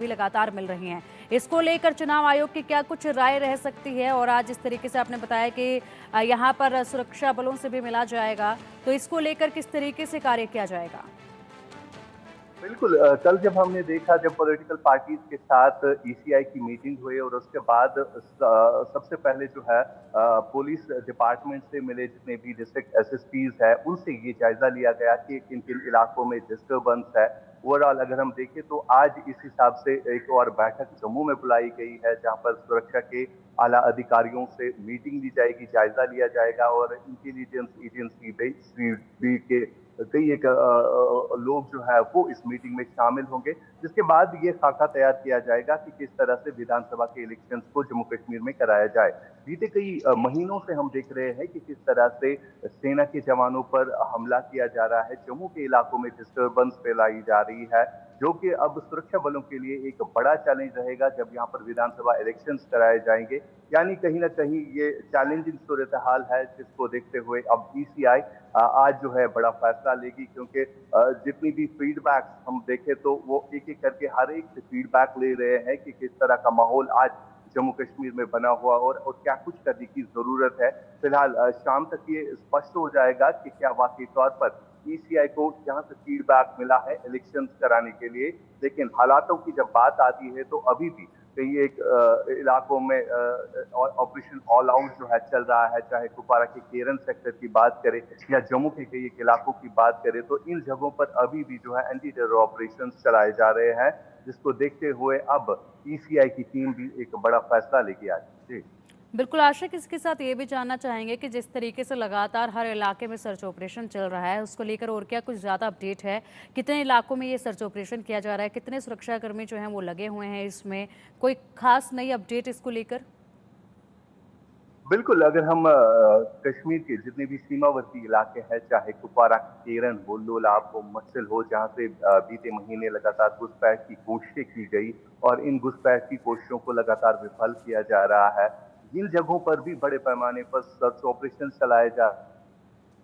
भी लगातार मिल रही हैं। इसको लेकर चुनाव आयोग की क्या कुछ राय रह सकती है? और आज इस तरीके से आपने बताया कि यहाँ पर सुरक्षा बलों से भी मिला जाएगा, तो इसको लेकर किस तरीके से कार्य किया जाएगा? बिल्कुल कल जब हमने देखा जब पॉलिटिकल पार्टीज के साथ ईसीआई की मीटिंग हुई और उसके बाद सबसे पहले जो है पुलिस डिपार्टमेंट से मिले जितने भी डिस्ट्रिक्ट एसएसपीज है उनसे ये जायजा लिया गया कि किन किन इलाकों में डिस्टर्बेंस है। ओवरऑल अगर हम देखें तो आज इस हिसाब से एक और बैठक जम्मू में बुलाई गई है जहां पर सुरक्षा के आला अधिकारियों से मीटिंग ली जाएगी, जायजा लिया जाएगा और इंटेलिजेंस एजेंसी भी के कई एक लोग जो है वो इस मीटिंग में शामिल होंगे, जिसके बाद ये खाका तैयार किया जाएगा कि किस तरह से विधानसभा के इलेक्शंस को जम्मू कश्मीर में कराया जाए। बीते कई महीनों से हम देख रहे हैं कि किस तरह से सेना के जवानों पर हमला किया जा रहा है, जम्मू के इलाकों में डिस्टर्बेंस फैलाई जा रही है, जो कि अब सुरक्षा बलों के लिए एक बड़ा चैलेंज रहेगा जब यहाँ पर विधानसभा इलेक्शंस कराए जाएंगे। यानी कहीं ना कहीं ये चैलेंजिंग सूरत हाल है जिसको देखते हुए अब ईसीआई आज जो है बड़ा फैसला लेगी, क्योंकि जितनी भी फीडबैक हम देखें तो वो एक एक करके हर एक से फीडबैक ले रहे हैं कि किस तरह का माहौल आज जम्मू कश्मीर में बना हुआ और क्या कुछ करने की जरूरत है। फिलहाल शाम तक ये स्पष्ट हो जाएगा कि क्या वाकई तौर पर ईसीआई को यहाँ से फीडबैक मिला है इलेक्शन कराने के लिए। लेकिन हालातों की जब बात आती है तो अभी भी कई एक इलाकों में ऑपरेशन ऑल आउट जो है चल रहा है, चाहे कुपवारा के केरन सेक्टर की बात करें या जम्मू के कई एक इलाकों की बात करें, तो इन जगहों पर अभी भी जो है एंटी टेरर ऑपरेशन चलाए जा रहे हैं, जिसको देखते हुए अब ईसीआई की टीम भी एक बड़ा फैसला लेके आई। जी बिल्कुल आशिक, इसके साथ ये भी जानना चाहेंगे कि जिस तरीके से लगातार हर इलाके में सर्च ऑपरेशन चल रहा है, उसको लेकर और क्या कुछ ज़्यादा अपडेट है? कितने इलाकों में ये सर्च ऑपरेशन किया जा रहा है? कितने सुरक्षाकर्मी जो हैं वो लगे हुए हैं इसमें? कोई खास नई अपडेट इसको लेकर? बिल्कुल, अगर हम कश्मीर के जितने भी सीमावर्ती इलाके हैं, चाहे कुपवारा, केरन हो, लोलाब हो, मस्सिल हो, जहाँ से बीते महीने लगातार घुसपैठ की कोशिशें की गई और इन घुसपैठ की कोशिशों को लगातार विफल किया जा रहा है। इन जगहों पर भी बड़े पैमाने पर सर्च ऑपरेशन चलाए जा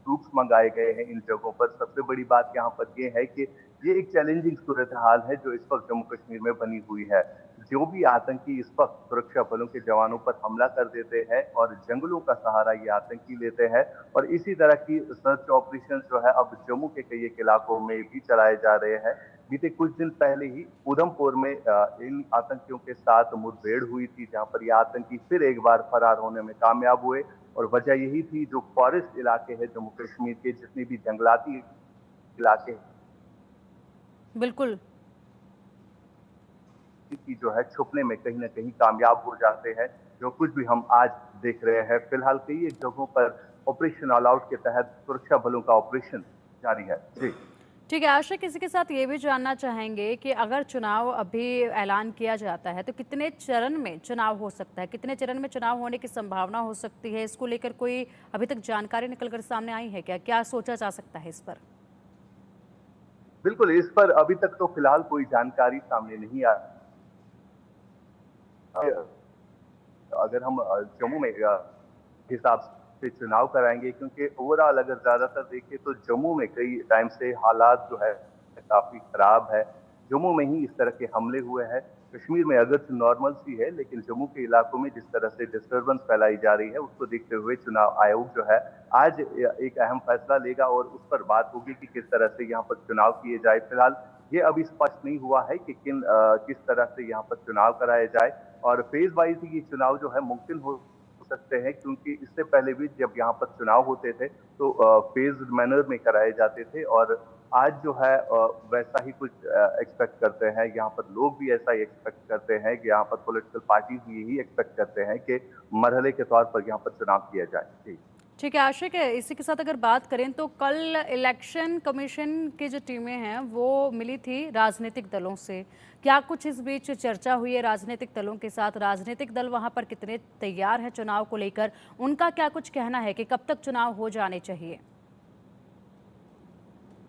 ट्रूप्स मंगाए गए हैं इन जगहों पर। सबसे बड़ी बात यहाँ पर ये है कि ये एक चैलेंजिंग सूरत हाल है जो इस वक्त जम्मू कश्मीर में बनी हुई है। जो भी आतंकी इस वक्त सुरक्षा बलों के जवानों पर हमला कर देते हैं और जंगलों का सहारा ये आतंकी लेते हैं, और इसी तरह की सर्च ऑपरेशन जो है अब जम्मू के कई एक इलाकों में भी चलाए जा रहे हैं। बीते कुछ दिन पहले ही उधमपुर में इन आतंकियों के साथ मुठभेड़ हुई थी, जहां पर ये आतंकी फिर एक बार फरार होने में कामयाब हुए। और वजह यही थी जो फॉरेस्ट इलाके हैं जम्मू कश्मीर के, जितने भी जंगलाती इलाके बिल्कुल। की जो है छुपने में कहीं ना कहीं कामयाब हो जाते हैं, जो कुछ भी हम आज देख रहे हैं। फिलहाल कई एक जगहों पर ऑपरेशन ऑल आउट के तहत सुरक्षा बलों का ऑपरेशन जारी है। जी ठीक है आशा, किसी के साथ ये भी जानना चाहेंगे कि अगर चुनाव अभी ऐलान किया जाता है तो कितने चरण में चुनाव हो सकता है? कितने चरण में चुनाव होने की संभावना हो सकती है? इसको लेकर कोई अभी तक जानकारी निकल कर सामने आई है क्या? क्या सोचा जा सकता है इस पर? बिल्कुल, इस पर अभी तक तो फिलहाल कोई जानकारी सामने नहीं आ। अगर हम जम्मू में हिसाब से चुनाव कराएंगे, क्योंकि ओवरऑल अगर ज्यादातर देखें तो जम्मू में कई टाइम से हालात जो है काफी खराब है। जम्मू में ही इस तरह के हमले हुए हैं। कश्मीर में अगर नॉर्मल सी है, लेकिन जम्मू के इलाकों में जिस तरह से डिस्टर्बेंस फैलाई जा रही है उसको देखते हुए चुनाव आयोग जो है आज एक अहम फैसला लेगा और उस पर बात होगी कि किस तरह से यहाँ पर चुनाव किए जाए। फिलहाल ये अभी स्पष्ट नहीं हुआ है कि किस तरह से यहाँ पर चुनाव कराया जाए, और फेज वाइज ये चुनाव जो है मुमकिन हो सकते हैं, क्योंकि इससे पहले भी जब यहाँ पर चुनाव होते थे तो फेज मैनर में कराए जाते थे, और आज जो है वैसा ही कुछ एक्सपेक्ट करते हैं। यहाँ पर लोग भी ऐसा ही एक्सपेक्ट करते हैं कि यहाँ पर पॉलिटिकल पार्टीज भी यही एक्सपेक्ट करते हैं कि मरहले के तौर पर यहाँ पर चुनाव किया जाए। जी ठीक है आशिक है, इसी के साथ अगर बात करें तो कल इलेक्शन कमीशन की जो टीमें हैं वो मिली थी राजनीतिक दलों से। क्या कुछ इस बीच चर्चा हुई है राजनीतिक दलों के साथ? राजनीतिक दल वहां पर कितने तैयार हैं चुनाव को लेकर? उनका क्या कुछ कहना है कि कब तक चुनाव हो जाने चाहिए?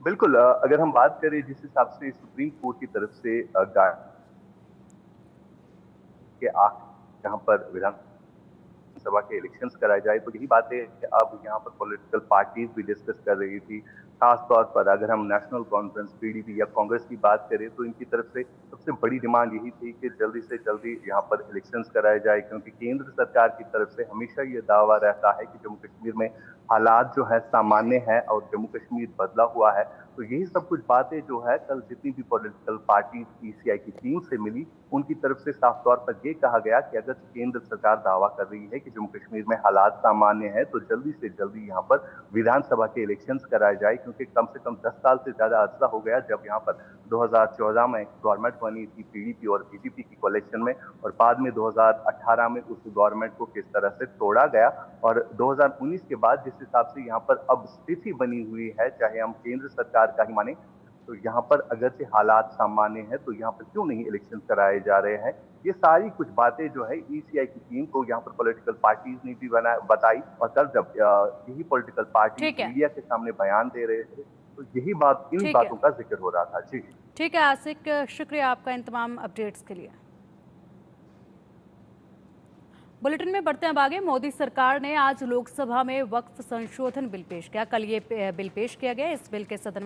बिल्कुल, अगर हम बात करें जिस हिसाब से सुप्रीम कोर्ट की तरफ से के यहाँ पर विधानसभा के इलेक्शंस कराए जाए, तो यही बातें अब यहाँ पर पॉलिटिकल पार्टीज भी डिस्कस कर रही थी। खास तौर पर अगर हम नेशनल कॉन्फ्रेंस पीडीपी या कांग्रेस की बात करें तो इनकी तरफ से सबसे बड़ी डिमांड यही थी कि जल्दी से जल्दी यहाँ पर इलेक्शंस कराए जाए, क्योंकि केंद्र सरकार की तरफ से हमेशा ये दावा रहता है कि जम्मू कश्मीर में हालात जो है सामान्य है और जम्मू कश्मीर बदला हुआ है। तो यही सब कुछ बातें जो है कल जितनी भी पॉलिटिकल पार्टी ईसीआई की टीम से मिली, उनकी तरफ से साफ तौर पर ये कहा गया कि अगर केंद्र सरकार दावा कर रही है कि जम्मू कश्मीर में हालात सामान्य है तो जल्दी से जल्दी यहाँ पर विधानसभा के इलेक्शंस कराए जाए, क्योंकि कम से कम 10 साल से ज्यादा अरसा हो गया जब यहाँ पर 2014 में गवर्नमेंट बनी थी पीडीपी और बीजेपी की कोalition में, और बाद में 2018 में उस गवर्नमेंट को किस तरह से तोड़ा गया। और 2019 के बाद जिस हिसाब से यहाँ पर अब स्थिति बनी हुई है, चाहे हम केंद्र सरकार का ही माने, तो यहाँ पर अगर से हालात सामान्य है तो यहाँ पर क्यों नहीं इलेक्शन कराए जा रहे हैं। ये सारी कुछ बातें जो है ईसीआई की टीम को यहाँ पर पॉलिटिकल पार्टीज ने भी बताई, और कल जब यही पॉलिटिकल पार्टीज ठीक है। मीडिया के सामने बयान दे रहे थे तो यही बात, इन ठीक है। बातों का जिक्र हो रहा था। जी जी। ठीक है आसिक, शुक्रिया आपका इन तमाम अपडेट्स के लिए। बुलेटिन में बढ़ते हैं अब आगे। मोदी सरकार ने आज लोकसभा में वक्फ संशोधन बिल पेश किया। कल ये बिल पेश किया गया। इस बिल के सदन में